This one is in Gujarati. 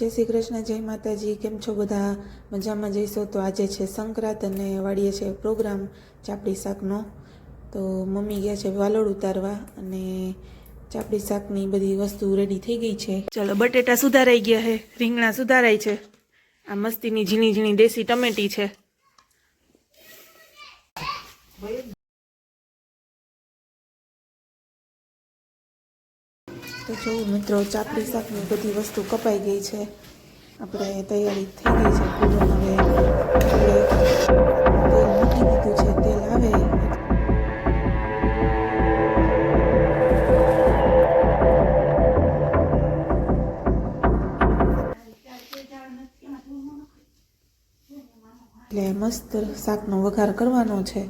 જય શ્રી કૃષ્ણ, જય માતાજી. કેમ છો બધા? મજામાં જઈશો? તો આજે છે સંક્રાંત અને વાડીએ છે પ્રોગ્રામ ચાપડી શાકનો. તો મમ્મી ગયા છે વાલોડ ઉતારવા અને ચાપડી શાકની બધી વસ્તુ રેડી થઈ ગઈ છે. ચલો, બટેટા સુધારાઈ ગયા છે, રીંગણા સુધારાય છે, આ મસ્તીની ઝીણી ઝીણી દેશી ટમેટી છે. તો જો મિત્રો, ચાપડી શાકની બધી વસ્તુ કપાઈ ગઈ છે, આપણે તૈયારી થઈ ગઈ છે. પૂરણ હવે તેલ મૂકી દીધું છે, તેલ આવે એટલે મસ્ત શાકનો વઘાર કરવાનો છે.